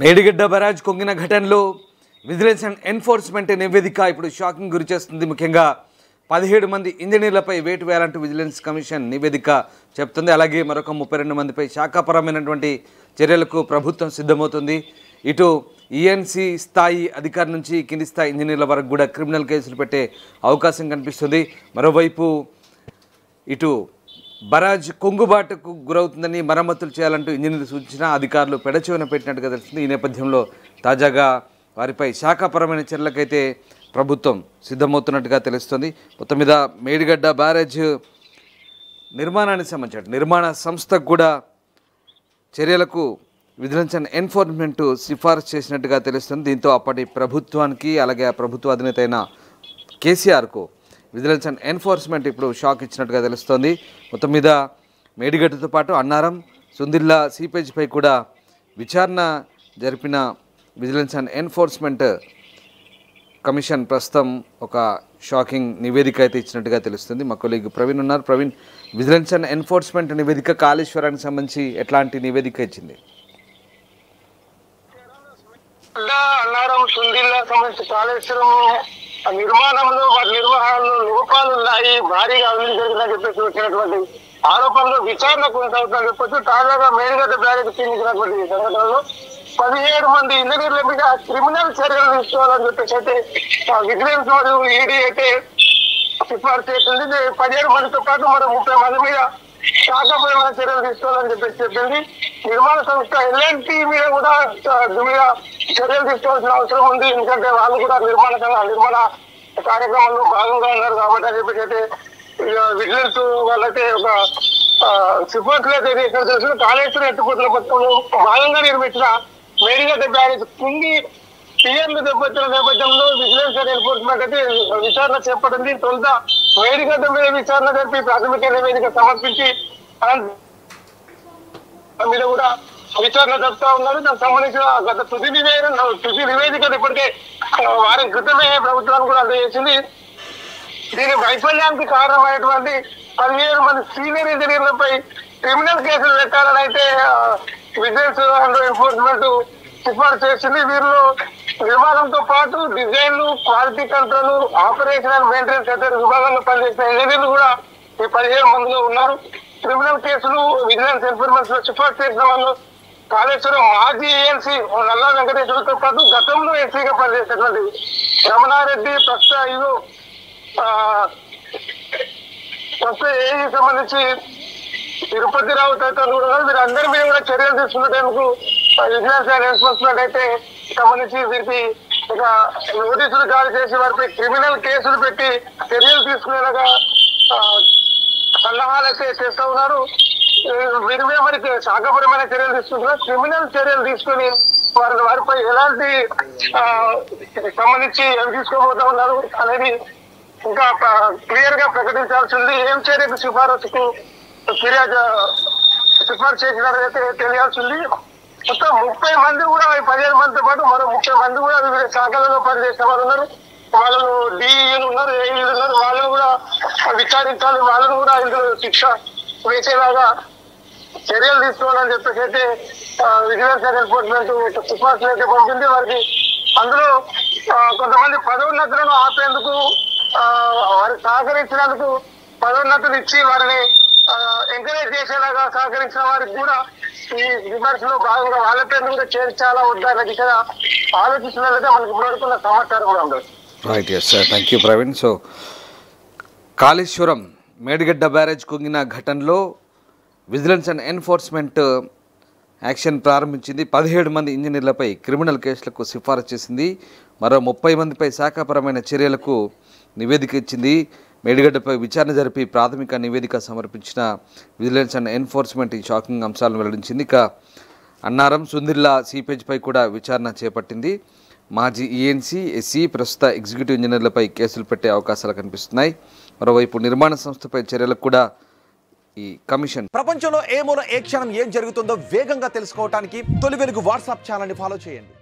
Medigadda barrage కొంగిన ఘటనలో vigilance and enforcement నివేదిక ఇప్పుడు షాకింగ్ గురి చేస్తుంది. ముఖ్యంగా 17 మంది ఇంజనీర్లపై వేటు వేయాలంటూ విజిలెన్స్ కమిషన్ నివేదిక చెప్తుంది. అలాగే మరొక 32 మందిపై శాఖాపరమైనటువంటి చర్యలకు ప్రభుత్వం సిద్ధమవుతుంది. ఇటు ఈఎన్సీ స్థాయి అధికారి నుంచి కింది స్థాయి ఇంజనీర్ల వరకు కూడా క్రిమినల్ కేసులు పెట్టే అవకాశం కనిపిస్తుంది. మరోవైపు ఇటు బరాజ్ కొంగుబాటుకు గురవుతుందని మరమ్మతులు చేయాలంటూ ఇంజనీర్లు సూచించిన అధికారులు పెడచెవిన పెట్టినట్టుగా తెలుస్తుంది. ఈ నేపథ్యంలో తాజాగా వారిపై శాఖాపరమైన చర్యలకైతే ప్రభుత్వం సిద్ధమవుతున్నట్టుగా తెలుస్తుంది. మొత్తం మీద మేడిగడ్డ బ్యారేజ్ నిర్మాణానికి సంబంధించిన నిర్మాణ సంస్థకు కూడా చర్యలకు విజిలెన్స్ అండ్ ఎన్ఫోర్స్మెంట్ సిఫారసు చేసినట్టుగా తెలుస్తుంది. దీంతో అప్పటి ప్రభుత్వానికి అలాగే ఆ ప్రభుత్వ అధినేత అయిన కేసీఆర్కు విజిలెన్స్ అండ్ ఎన్ఫోర్స్మెంట్ ఇప్పుడు షాక్ ఇచ్చినట్టుగా తెలుస్తోంది. మొత్తం మీద మేడిగడ్డతో పాటు అన్నారం, సుందిల్లా సీపేజ్పై కూడా విచారణ జరిపిన విజిలెన్స్ అండ్ ఎన్ఫోర్స్మెంట్ కమిషన్ ప్రస్తుతం ఒక షాకింగ్ నివేదిక అయితే ఇచ్చినట్టుగా తెలుస్తుంది. మా కొలీగ్ ప్రవీణ్ ఉన్నారు. ప్రవీణ్, విజిలెన్స్ అండ్ ఎన్ఫోర్స్మెంట్ నివేదిక కాళేశ్వరానికి సంబంధించి ఎట్లాంటి నివేదిక ఇచ్చింది? అన్నారం, సుందిల్లా సంబంధించి కాళేశ్వరం నిర్మాణంలో వాటి నిర్వహణలో లోపాలు ఉన్నాయి, భారీగా అవినీతి జరిగిందని చెప్పేసి వచ్చినటువంటి ఆరోపణలు విచారణ కొనసాగుతుందని చెప్పొచ్చు. తాజాగా మేడిగడ్డ బ్యారేజ్ కిందించినటువంటి సంఘటనలో 17 మంది ఇంజనీర్ల మీద క్రిమినల్ చర్యలు తీసుకోవాలని చెప్పేసి అయితే విజిలెన్స్ మరియు ఈడీ అయితే సిఫార్సు చేసింది. 17 మందితో పాటు మరో 30 మంది మీద శాఖాపరమైన చర్యలు తీసుకోవాలని చెప్పేసి చెప్పింది. నిర్మాణ సంస్థ ఎల్ఎన్టీ మీద కూడా చర్యలు తీసుకోవాల్సిన అవసరం ఉంది. ఎందుకంటే వాళ్ళు కూడా నిర్మాణ కార్యక్రమంలో భాగంగా ఉన్నారు కాబట్టి అని చెప్పేసి అయితే విజిలెన్స్ వాళ్ళైతే ఒక సిఫార్సులు అయితే చేసిన కాళేశ్వరం ఎత్తిపోతున్న పథకంలో భాగంగా నిర్మించిన మేడిగడ్డ బ్యారేజ్ కుంగి టీఎంలు దెబ్బతిన నేపథ్యంలో విజిలెన్స్ అండ్ ఎన్ఫోర్స్మెంట్ అయితే విచారణ చేపట్టింది. తొలుత మేడిగడ్డ మీద విచారణ జరిపి ప్రాథమిక నివేదిక సమర్పించి మీద కూడా విచారణ జరుపుతా ఉన్నారు. దానికి సంబంధించిన గత తుది నివేదిక ఇప్పటికే వారం క్రితమే ప్రభుత్వానికి కూడా అందజేసింది. దీని వైఫల్యానికి కారణమైనటువంటి 17 మంది సీనియర్ ఇంజనీర్లపై క్రిమినల్ కేసులు పెట్టాలని అయితే విజిలెన్స్ అండ్ ఎన్ఫోర్స్మెంట్ సిఫార్సు చేసింది. వీరిలో నిర్మాణంతో పాటు డిజైన్లు, quality control, operation and maintenance తదితర విభాగంలో పనిచేసిన ఇంజనీర్లు కూడా ఈ 17 మందిలో ఉన్నారు. క్రిమినల్ కేసులు విజిలెన్స్ ఎన్ఫోర్స్మెంట్ లో సిఫార్సు చేసిన వాళ్ళు కాళేశ్వరం మాజీ ఏఎన్సీ నల్లా వెంకటేశ్వరతో పాటు గతంలో ఎన్సీగా పనిచేసినటువంటి రమణారెడ్డి, ప్రస్తుత ఏఈ సంబంధించి తిరుపతిరావు తదితరులు కూడా వీరందరి మీద కూడా చర్యలు తీసుకునేందుకు విజిలెన్స్ అండ్ ఎన్ఫోర్స్మెంట్ అయితే సంబంధించి వీరికి ఒక నోటీసులు జారీ చేసి వారిపై క్రిమినల్ కేసులు పెట్టి చర్యలు తీసుకునేలాగా సలహాలు అయితే చేస్తూ ఉన్నారు. వీరి మీద మరి శాఖపరమైన చర్యలు తీసుకుంటున్నారు. క్రిమినల్ చర్యలు తీసుకుని వారిపై ఎలాంటి సంబంధించి ఏం తీసుకోబోతా ఉన్నారు అనేది ఇంకా క్లియర్ గా ప్రకటించాల్సింది. ఏం చర్యకు సిఫారసుకు సిఫార్సు చేసినట్లయితే తెలియాల్సింది. మొత్తం 30 మంది కూడా 17 మందితో పాటు మరో 30 మంది కూడా వివిధ శాఖలలో పనిచేసిన వాళ్ళు ఉన్నారు. వాళ్ళను డిఈలు ఉన్నారు, ఏఈలు ఉన్నారు. వాళ్ళను కూడా విచారించాలి, వాళ్ళను కూడా ఇందులో శిక్ష వేసేలాగా చర్యలు తీసుకోవాలని చెప్పేసి అయితే విజిలెన్స్ అండ్ ఎన్ఫోర్స్మెంట్ సిఫార్సులు అయితే పంపింది. వారికి అందులో కొంతమంది పదోన్నతులను ఆపేందుకు వారికి సహకరించినందుకు పదోన్నతులు ఇచ్చి వారిని ఎంకరేజ్ చేసేలాగా సహకరించిన వారికి కూడా ఈ విమర్శలో భాగంగా వాళ్ళ పేరు కూడా చేర్చాలా వద్దా అనే దిశగా ఆలోచిస్తున్నట్లయితే మనకు ఇప్పటివరకున్న సమాచారం కూడా ఉండదు. Right, yes sir, thank you Praveen. So Kaleshwaram Medigadda barrage కుంగిన ఘటనలో విజిలెన్స్ అండ్ ఎన్ఫోర్స్మెంట్ యాక్షన్ ప్రారంభించింది. 17 మంది ఇంజనీర్లపై క్రిమినల్ కేసులకు సిఫారసు చేసింది. మరో 30 మందిపై శాఖాపరమైన చర్యలకు నివేదిక ఇచ్చింది. మేడిగడ్డపై విచారణ జరిపి ప్రాథమిక నివేదిక సమర్పించిన విజిలెన్స్ అండ్ ఎన్ఫోర్స్మెంట్ ఈ షాకింగ్ అంశాలను వెల్లడించింది. ఇక అన్నారం, సుందిల్లా సీపేజ్పై కూడా విచారణ చేపట్టింది. మాజీ ఈఎన్సీ, ఎస్సీ, ప్రస్తుత ఎగ్జిక్యూటివ్ ఇంజనీర్లపై కేసులు పెట్టే అవకాశాలు కనిపిస్తున్నాయి. మరోవైపు నిర్మాణ సంస్థపై చర్యలకు కూడా ఈ కమిషన్. ప్రపంచంలో ఏ మూల ఏ క్షణం ఏం జరుగుతుందో వేగంగా తెలుసుకోవడానికి తొలి వెలుగు వాట్సాప్ ఛానల్ని ఫాలో చేయండి.